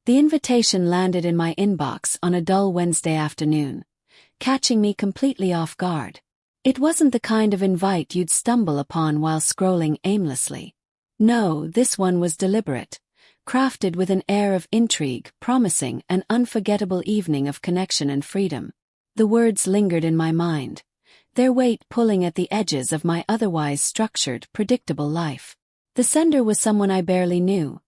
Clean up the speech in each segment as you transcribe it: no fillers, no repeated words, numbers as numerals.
The invitation landed in my inbox on a dull Wednesday afternoon, catching me completely off guard. It wasn't the kind of invite you'd stumble upon while scrolling aimlessly. No, this one was deliberate, crafted with an air of intrigue, promising an unforgettable evening of connection and freedom. The words lingered in my mind, their weight pulling at the edges of my otherwise structured, predictable life. The sender was someone I barely knew.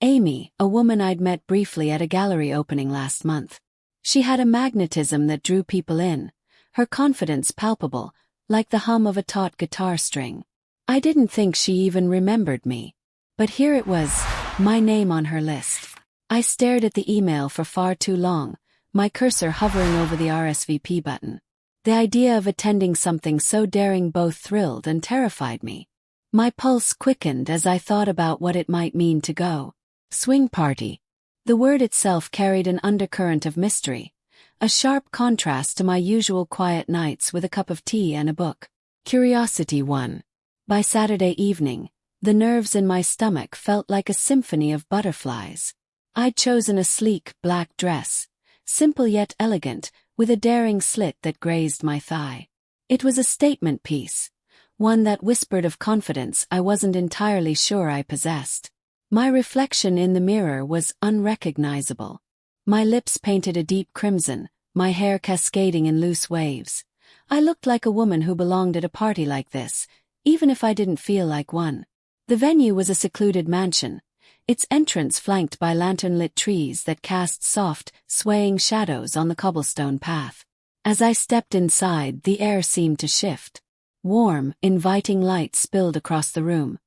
Amy, a woman I'd met briefly at a gallery opening last month. She had a magnetism that drew people in, her confidence palpable, like the hum of a taut guitar string. I didn't think she even remembered me. But here it was, my name on her list. I stared at the email for far too long, my cursor hovering over the RSVP button. The idea of attending something so daring both thrilled and terrified me. My pulse quickened as I thought about what it might mean to go. Swing party. The word itself carried an undercurrent of mystery, a sharp contrast to my usual quiet nights with a cup of tea and a book. Curiosity won. By Saturday evening, the nerves in my stomach felt like a symphony of butterflies. I'd chosen a sleek, black dress, simple yet elegant, with a daring slit that grazed my thigh. It was a statement piece, one that whispered of confidence I wasn't entirely sure I possessed. My reflection in the mirror was unrecognizable. My lips painted a deep crimson, my hair cascading in loose waves. I looked like a woman who belonged at a party like this, even if I didn't feel like one. The venue was a secluded mansion, its entrance flanked by lantern-lit trees that cast soft, swaying shadows on the cobblestone path. As I stepped inside, the air seemed to shift. Warm, inviting light spilled across the room,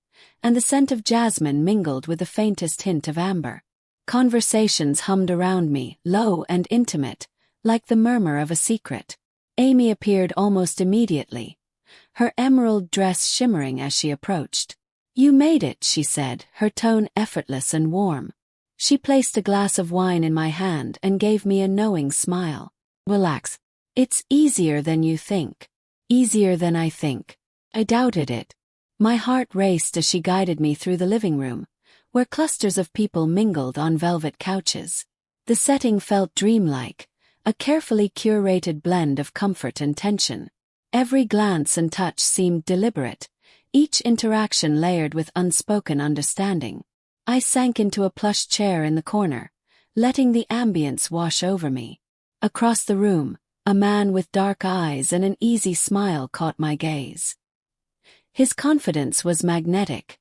and the scent of jasmine mingled with the faintest hint of amber. Conversations hummed around me, low and intimate, like the murmur of a secret. Amy appeared almost immediately, her emerald dress shimmering as she approached. "You made it," she said, her tone effortless and warm. She placed a glass of wine in my hand and gave me a knowing smile. "Relax. It's easier than you think." Easier than I think. I doubted it. My heart raced as she guided me through the living room, where clusters of people mingled on velvet couches. The setting felt dreamlike, a carefully curated blend of comfort and tension. Every glance and touch seemed deliberate, each interaction layered with unspoken understanding. I sank into a plush chair in the corner, letting the ambience wash over me. Across the room, a man with dark eyes and an easy smile caught my gaze. His confidence was magnetic,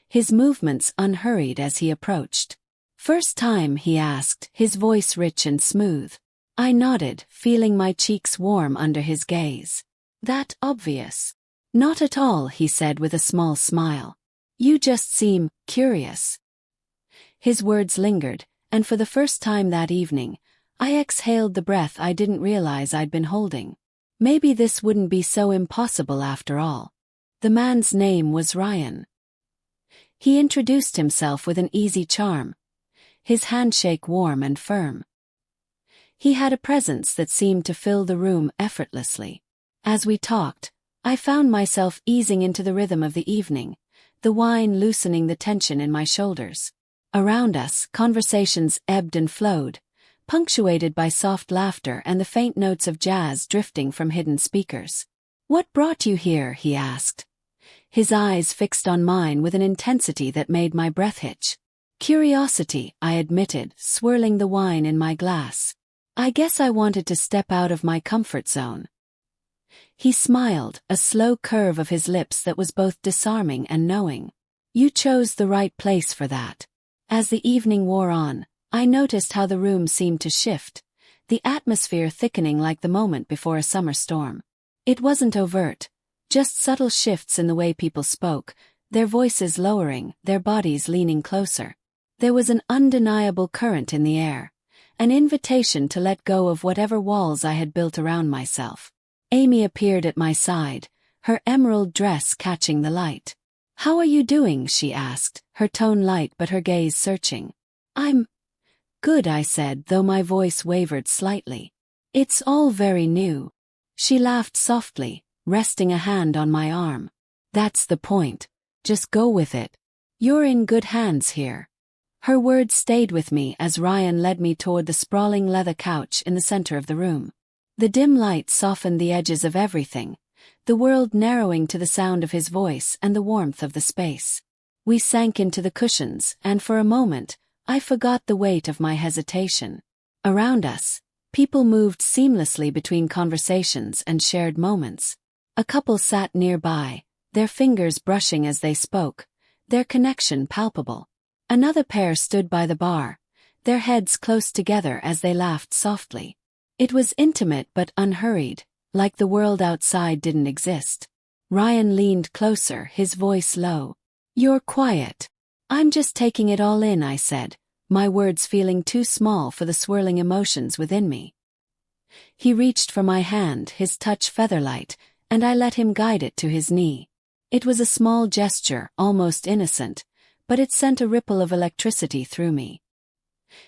his movements unhurried as he approached. "First time?" he asked, his voice rich and smooth. I nodded, feeling my cheeks warm under his gaze. "That obvious?" "Not at all," he said with a small smile. "You just seem curious." His words lingered, and for the first time that evening, I exhaled the breath I didn't realize I'd been holding. Maybe this wouldn't be so impossible after all. The man's name was Ryan. He introduced himself with an easy charm, his handshake warm and firm. He had a presence that seemed to fill the room effortlessly. As we talked, I found myself easing into the rhythm of the evening, the wine loosening the tension in my shoulders. Around us, conversations ebbed and flowed, punctuated by soft laughter and the faint notes of jazz drifting from hidden speakers. "What brought you here?" he asked, his eyes fixed on mine with an intensity that made my breath hitch. "Curiosity," I admitted, swirling the wine in my glass. "I guess I wanted to step out of my comfort zone." He smiled, a slow curve of his lips that was both disarming and knowing. "You chose the right place for that." As the evening wore on, I noticed how the room seemed to shift, the atmosphere thickening like the moment before a summer storm. It wasn't overt, just subtle shifts in the way people spoke, their voices lowering, their bodies leaning closer. There was an undeniable current in the air, an invitation to let go of whatever walls I had built around myself. Amy appeared at my side, her emerald dress catching the light. "How are you doing?" she asked, her tone light but her gaze searching. "I'm good," I said, though my voice wavered slightly. "It's all very new." She laughed softly, resting a hand on my arm. "That's the point. Just go with it. You're in good hands here." Her words stayed with me as Ryan led me toward the sprawling leather couch in the center of the room. The dim light softened the edges of everything, the world narrowing to the sound of his voice and the warmth of the space. We sank into the cushions, and for a moment, I forgot the weight of my hesitation. Around us, people moved seamlessly between conversations and shared moments. A couple sat nearby, their fingers brushing as they spoke, their connection palpable. Another pair stood by the bar, their heads close together as they laughed softly. It was intimate but unhurried, like the world outside didn't exist. Ryan leaned closer, his voice low. "You're quiet." "I'm just taking it all in," I said, my words feeling too small for the swirling emotions within me. He reached for my hand, his touch featherlight, and I let him guide it to his knee. It was a small gesture, almost innocent, but it sent a ripple of electricity through me.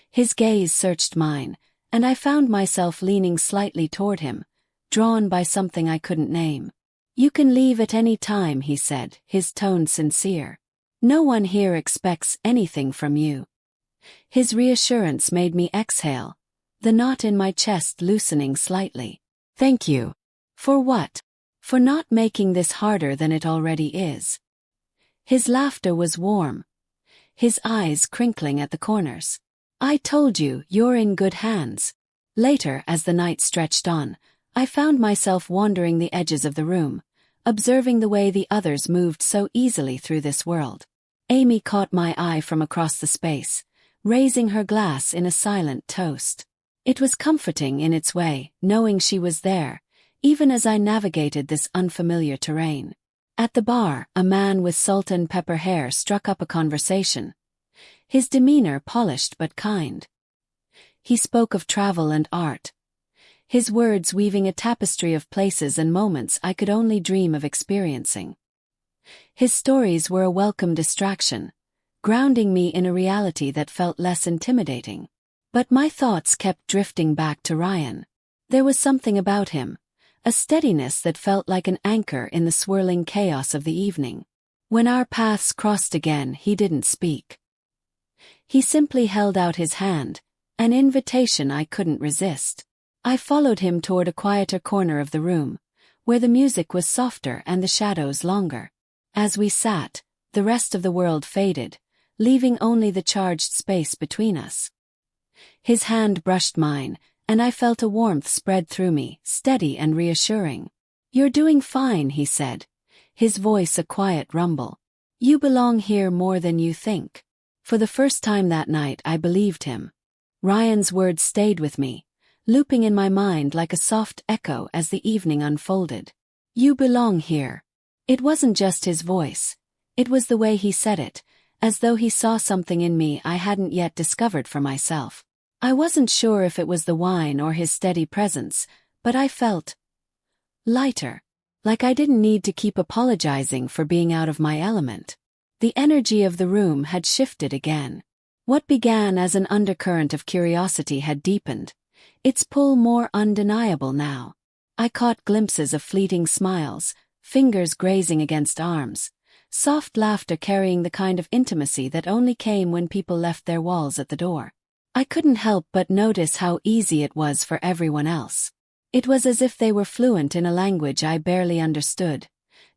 His gaze searched mine, and I found myself leaning slightly toward him, drawn by something I couldn't name. "You can leave at any time," he said, his tone sincere. "No one here expects anything from you." His reassurance made me exhale, the knot in my chest loosening slightly. "Thank you." "For what?" "For not making this harder than it already is." His laughter was warm, his eyes crinkling at the corners. "I told you, you're in good hands." Later, as the night stretched on, I found myself wandering the edges of the room, observing the way the others moved so easily through this world. Amy caught my eye from across the space, raising her glass in a silent toast. It was comforting in its way, knowing she was there, even as I navigated this unfamiliar terrain. At the bar, a man with salt and pepper hair struck up a conversation, his demeanor polished but kind. He spoke of travel and art, his words weaving a tapestry of places and moments I could only dream of experiencing. His stories were a welcome distraction, grounding me in a reality that felt less intimidating. But my thoughts kept drifting back to Ryan. There was something about him, a steadiness that felt like an anchor in the swirling chaos of the evening. When our paths crossed again, he didn't speak. He simply held out his hand, an invitation I couldn't resist. I followed him toward a quieter corner of the room, where the music was softer and the shadows longer. As we sat, the rest of the world faded, leaving only the charged space between us. His hand brushed mine, and I felt a warmth spread through me, steady and reassuring. "You're doing fine," he said, his voice a quiet rumble. "You belong here more than you think." For the first time that night I believed him. Ryan's words stayed with me, looping in my mind like a soft echo as the evening unfolded. "You belong here." It wasn't just his voice, it was the way he said it, as though he saw something in me I hadn't yet discovered for myself. I wasn't sure if it was the wine or his steady presence, but I felt lighter, like I didn't need to keep apologizing for being out of my element. The energy of the room had shifted again. What began as an undercurrent of curiosity had deepened, its pull more undeniable now. I caught glimpses of fleeting smiles, fingers grazing against arms, soft laughter carrying the kind of intimacy that only came when people left their walls at the door. I couldn't help but notice how easy it was for everyone else. It was as if they were fluent in a language I barely understood,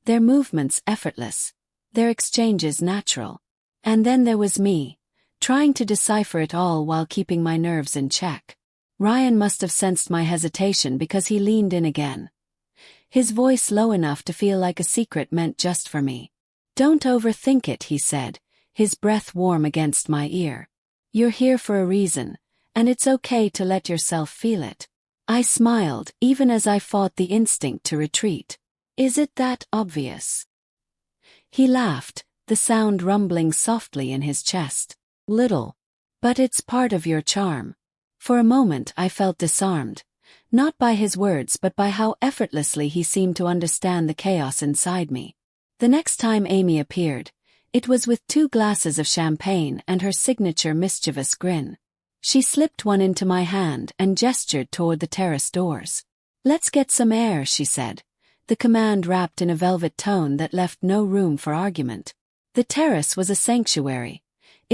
their movements effortless, their exchanges natural. And then there was me, trying to decipher it all while keeping my nerves in check. Ryan must have sensed my hesitation because he leaned in again, his voice low enough to feel like a secret meant just for me. "Don't overthink it," he said, his breath warm against my ear. "You're here for a reason, and it's okay to let yourself feel it." I smiled, even as I fought the instinct to retreat. "Is it that obvious?" He laughed, the sound rumbling softly in his chest. "Little. But it's part of your charm." For a moment I felt disarmed, not by his words but by how effortlessly he seemed to understand the chaos inside me. The next time Amy appeared, it was with 2 glasses of champagne and her signature mischievous grin. She slipped one into my hand and gestured toward the terrace doors. "Let's get some air," she said, the command wrapped in a velvet tone that left no room for argument. The terrace was a sanctuary,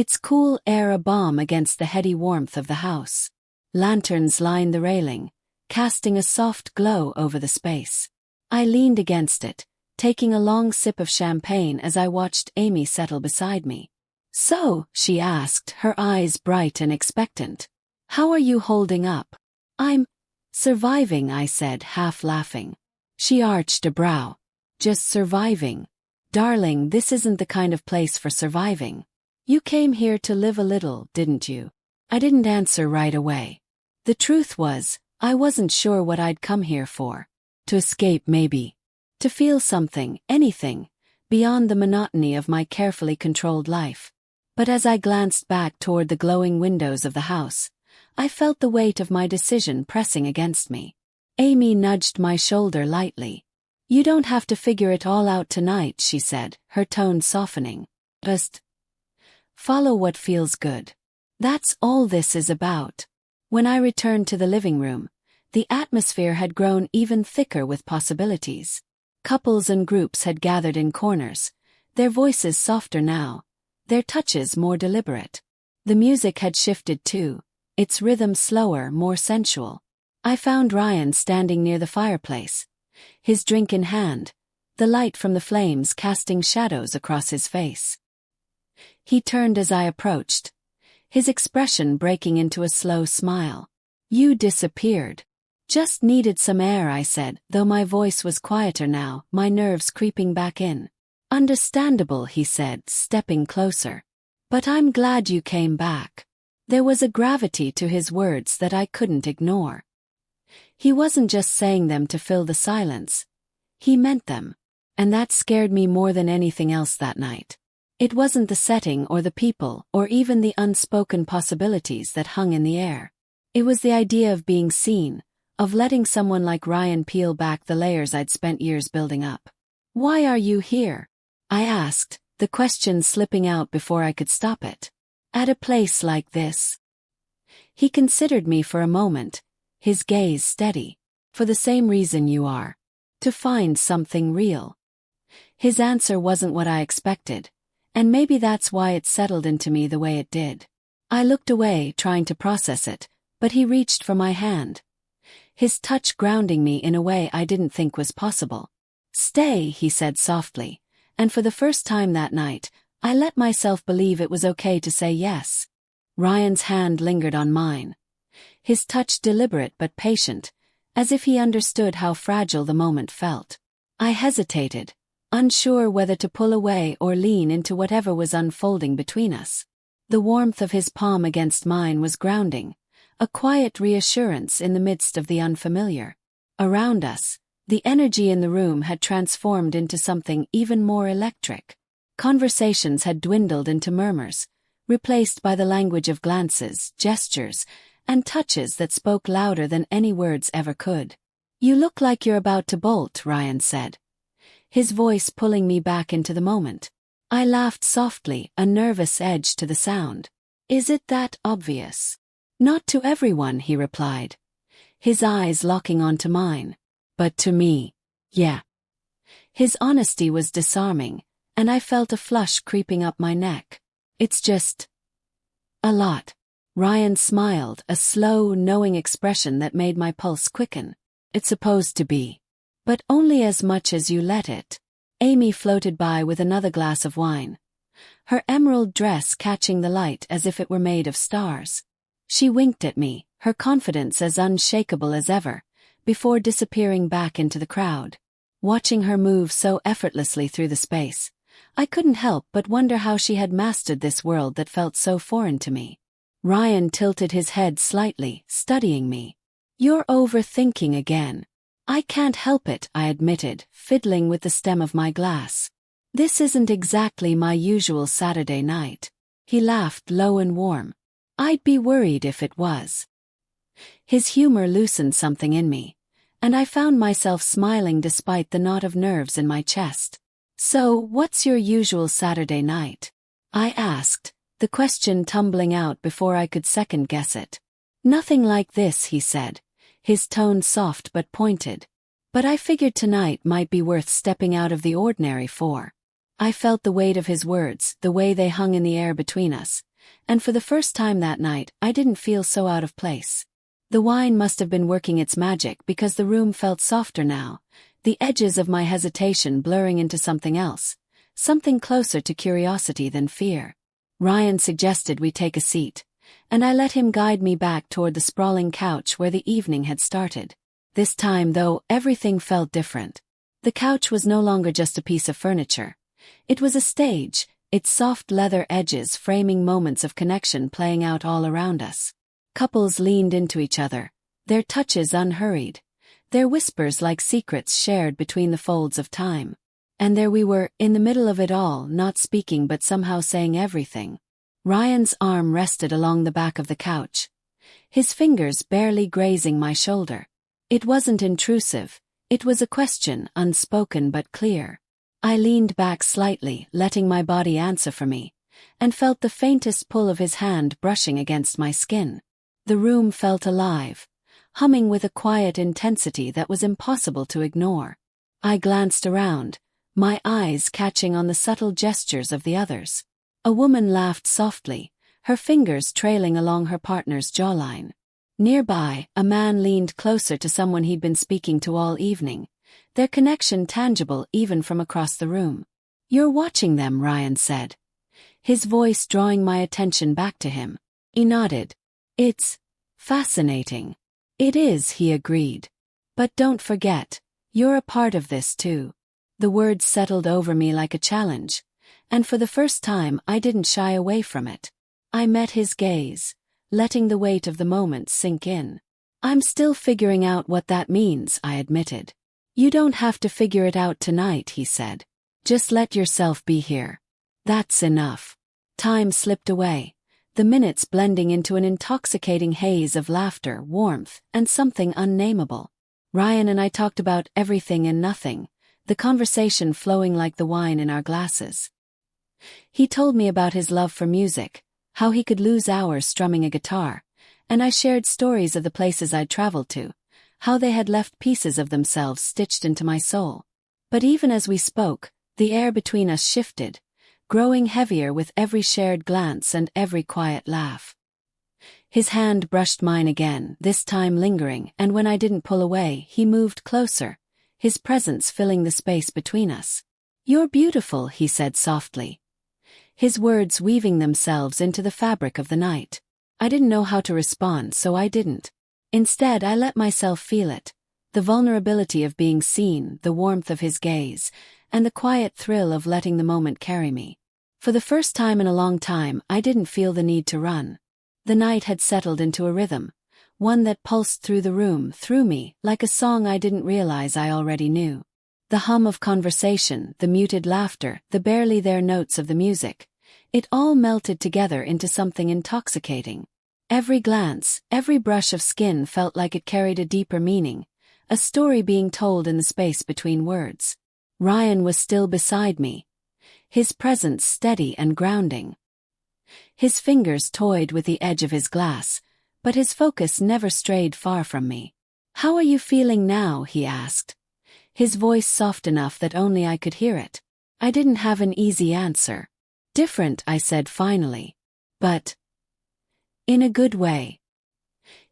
its cool air a balm against the heady warmth of the house. Lanterns lined the railing, casting a soft glow over the space. I leaned against it, taking a long sip of champagne as I watched Amy settle beside me. "So," she asked, her eyes bright and expectant, "how are you holding up?" "I'm surviving," I said, half laughing. She arched a brow. "Just surviving? Darling, this isn't the kind of place for surviving. You came here to live a little, didn't you?" I didn't answer right away. The truth was, I wasn't sure what I'd come here for. To escape, maybe. To feel something, anything, beyond the monotony of my carefully controlled life. But as I glanced back toward the glowing windows of the house, I felt the weight of my decision pressing against me. Amy nudged my shoulder lightly. "You don't have to figure it all out tonight," she said, her tone softening. "Just follow what feels good. That's all this is about." When I returned to the living room, the atmosphere had grown even thicker with possibilities. Couples and groups had gathered in corners, their voices softer now, their touches more deliberate. The music had shifted too, its rhythm slower, more sensual. I found Ryan standing near the fireplace, his drink in hand, the light from the flames casting shadows across his face. He turned as I approached, his expression breaking into a slow smile. "You disappeared." "Just needed some air," I said, though my voice was quieter now, my nerves creeping back in. "Understandable," he said, stepping closer. "But I'm glad you came back." There was a gravity to his words that I couldn't ignore. He wasn't just saying them to fill the silence. He meant them. And that scared me more than anything else that night. It wasn't the setting or the people or even the unspoken possibilities that hung in the air. It was the idea of being seen, of letting someone like Ryan peel back the layers I'd spent years building up. "Why are you here?" I asked, the question slipping out before I could stop it. "At a place like this?" He considered me for a moment, his gaze steady. "For the same reason you are. To find something real." His answer wasn't what I expected, and maybe that's why it settled into me the way it did. I looked away, trying to process it, but he reached for my hand, his touch grounding me in a way I didn't think was possible. "Stay," he said softly, and for the first time that night, I let myself believe it was okay to say yes. Ryan's hand lingered on mine, his touch deliberate but patient, as if he understood how fragile the moment felt. I hesitated, unsure whether to pull away or lean into whatever was unfolding between us. The warmth of his palm against mine was grounding, a quiet reassurance in the midst of the unfamiliar. Around us, the energy in the room had transformed into something even more electric. Conversations had dwindled into murmurs, replaced by the language of glances, gestures, and touches that spoke louder than any words ever could. "You look like you're about to bolt," Ryan said, his voice pulling me back into the moment. I laughed softly, a nervous edge to the sound. "Is it that obvious?" "Not to everyone," he replied, his eyes locking onto mine. "But to me, yeah." His honesty was disarming, and I felt a flush creeping up my neck. "It's just a lot." Ryan smiled, a slow, knowing expression that made my pulse quicken. "It's supposed to be. But only as much as you let it." Amy floated by with another glass of wine, her emerald dress catching the light as if it were made of stars. She winked at me, her confidence as unshakable as ever, before disappearing back into the crowd. Watching her move so effortlessly through the space, I couldn't help but wonder how she had mastered this world that felt so foreign to me. Ryan tilted his head slightly, studying me. "You're overthinking again." "I can't help it," I admitted, fiddling with the stem of my glass. "This isn't exactly my usual Saturday night." He laughed low and warm. "I'd be worried if it was." His humor loosened something in me, and I found myself smiling despite the knot of nerves in my chest. "So, what's your usual Saturday night?" I asked, the question tumbling out before I could second-guess it. "Nothing like this," he said, his tone soft but pointed. "But I figured tonight might be worth stepping out of the ordinary for." I felt the weight of his words, the way they hung in the air between us, and for the first time that night I didn't feel so out of place. The wine must have been working its magic because the room felt softer now, the edges of my hesitation blurring into something else, something closer to curiosity than fear. Ryan suggested we take a seat, and I let him guide me back toward the sprawling couch where the evening had started. This time, though, everything felt different. The couch was no longer just a piece of furniture. It was a stage, its soft leather edges framing moments of connection playing out all around us. Couples leaned into each other, their touches unhurried, their whispers like secrets shared between the folds of time. And there we were, in the middle of it all, not speaking but somehow saying everything. Ryan's arm rested along the back of the couch, his fingers barely grazing my shoulder. It wasn't intrusive, it was a question, unspoken but clear. I leaned back slightly, letting my body answer for me, and felt the faintest pull of his hand brushing against my skin. The room felt alive, humming with a quiet intensity that was impossible to ignore. I glanced around, my eyes catching on the subtle gestures of the others. A woman laughed softly, her fingers trailing along her partner's jawline. Nearby, a man leaned closer to someone he'd been speaking to all evening, their connection tangible even from across the room. "You're watching them," Ryan said, his voice drawing my attention back to him. He nodded. "It's fascinating." "It is," he agreed. "But don't forget, you're a part of this too." The words settled over me like a challenge, and for the first time I didn't shy away from it. I met his gaze, letting the weight of the moment sink in. "I'm still figuring out what that means," I admitted. "You don't have to figure it out tonight," he said. "Just let yourself be here. That's enough." Time slipped away, the minutes blending into an intoxicating haze of laughter, warmth, and something unnameable. Ryan and I talked about everything and nothing, the conversation flowing like the wine in our glasses. He told me about his love for music, how he could lose hours strumming a guitar, and I shared stories of the places I'd traveled to, how they had left pieces of themselves stitched into my soul. But even as we spoke, the air between us shifted, growing heavier with every shared glance and every quiet laugh. His hand brushed mine again, this time lingering, and when I didn't pull away, he moved closer, his presence filling the space between us. "You're beautiful," he said softly, his words weaving themselves into the fabric of the night. I didn't know how to respond, so I didn't. Instead, I let myself feel it, the vulnerability of being seen, the warmth of his gaze, and the quiet thrill of letting the moment carry me. For the first time in a long time, I didn't feel the need to run. The night had settled into a rhythm, one that pulsed through the room, through me, like a song I didn't realize I already knew. The hum of conversation, the muted laughter, the barely there notes of the music, it all melted together into something intoxicating. Every glance, every brush of skin felt like it carried a deeper meaning, a story being told in the space between words. Ryan was still beside me, his presence steady and grounding. His fingers toyed with the edge of his glass, but his focus never strayed far from me. "How are you feeling now?" he asked, his voice soft enough that only I could hear it. I didn't have an easy answer. "Different," I said finally. "But in a good way."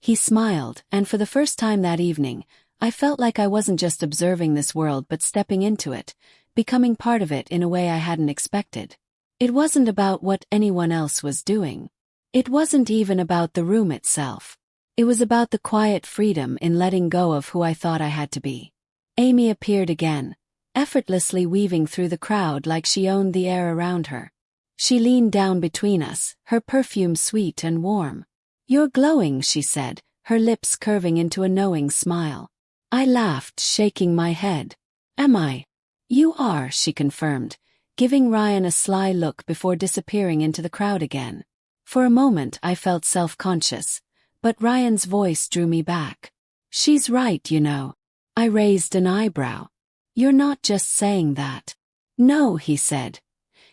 He smiled, and for the first time that evening, I felt like I wasn't just observing this world but stepping into it, becoming part of it in a way I hadn't expected. It wasn't about what anyone else was doing. It wasn't even about the room itself. It was about the quiet freedom in letting go of who I thought I had to be. Amy appeared again, effortlessly weaving through the crowd like she owned the air around her. She leaned down between us, her perfume sweet and warm. "You're glowing," she said, her lips curving into a knowing smile. I laughed, shaking my head. "Am I?" "You are," she confirmed, giving Ryan a sly look before disappearing into the crowd again. For a moment I felt self-conscious, but Ryan's voice drew me back. "She's right, you know." I raised an eyebrow. "You're not just saying that." "No," he said,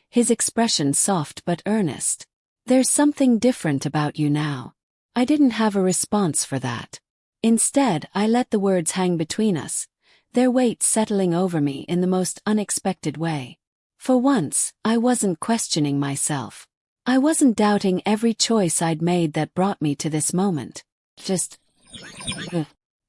his expression soft but earnest. "There's something different about you now." I didn't have a response for that. Instead, I let the words hang between us, their weight settling over me in the most unexpected way. For once, I wasn't questioning myself. I wasn't doubting every choice I'd made that brought me to this moment. Just...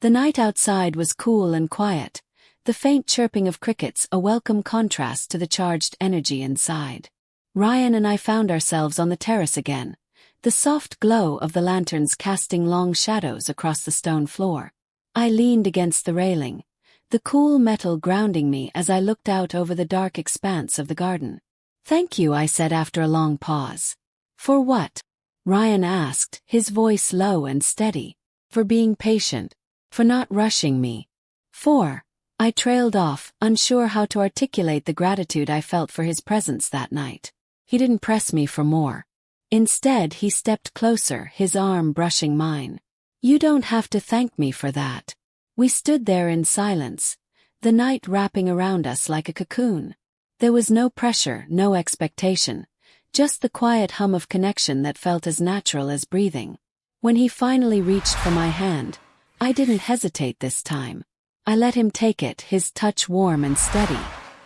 The night outside was cool and quiet, the faint chirping of crickets a welcome contrast to the charged energy inside. Ryan and I found ourselves on the terrace again, the soft glow of the lanterns casting long shadows across the stone floor. I leaned against the railing, the cool metal grounding me as I looked out over the dark expanse of the garden. "Thank you," I said after a long pause. "For what?" Ryan asked, his voice low and steady. "For being patient. For not rushing me." I trailed off, unsure how to articulate the gratitude I felt for his presence that night. He didn't press me for more. Instead, he stepped closer, his arm brushing mine. "You don't have to thank me for that." We stood there in silence, the night wrapping around us like a cocoon. There was no pressure, no expectation, just the quiet hum of connection that felt as natural as breathing. When he finally reached for my hand, I didn't hesitate this time. I let him take it, his touch warm and steady.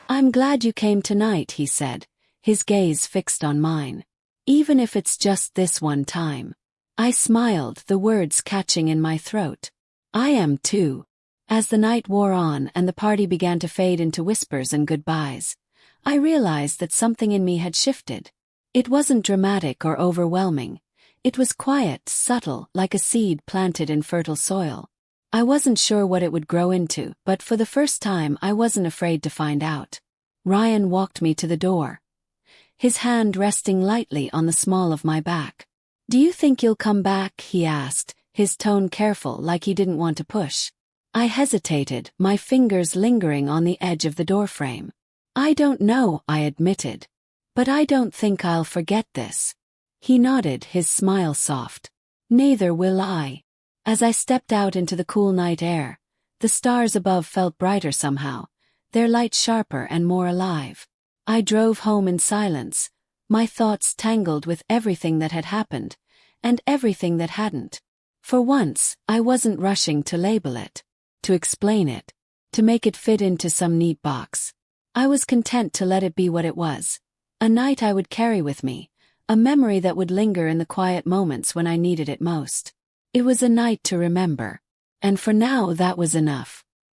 "I'm glad you came tonight," he said, his gaze fixed on mine. "Even if it's just this one time." I smiled, the words catching in my throat. "I am too." As the night wore on and the party began to fade into whispers and goodbyes, I realized that something in me had shifted. It wasn't dramatic or overwhelming. It was quiet, subtle, like a seed planted in fertile soil. I wasn't sure what it would grow into, but for the first time I wasn't afraid to find out. Ryan walked me to the door, his hand resting lightly on the small of my back. "Do you think you'll come back?" he asked, his tone careful, like he didn't want to push. I hesitated, my fingers lingering on the edge of the doorframe. "I don't know," I admitted. "But I don't think I'll forget this." He nodded, his smile soft. "Neither will I." As I stepped out into the cool night air, the stars above felt brighter somehow, their light sharper and more alive. I drove home in silence, my thoughts tangled with everything that had happened, and everything that hadn't. For once, I wasn't rushing to label it, to explain it, to make it fit into some neat box. I was content to let it be what it was, a night I would carry with me, a memory that would linger in the quiet moments when I needed it most. It was a night to remember. And for now that was enough.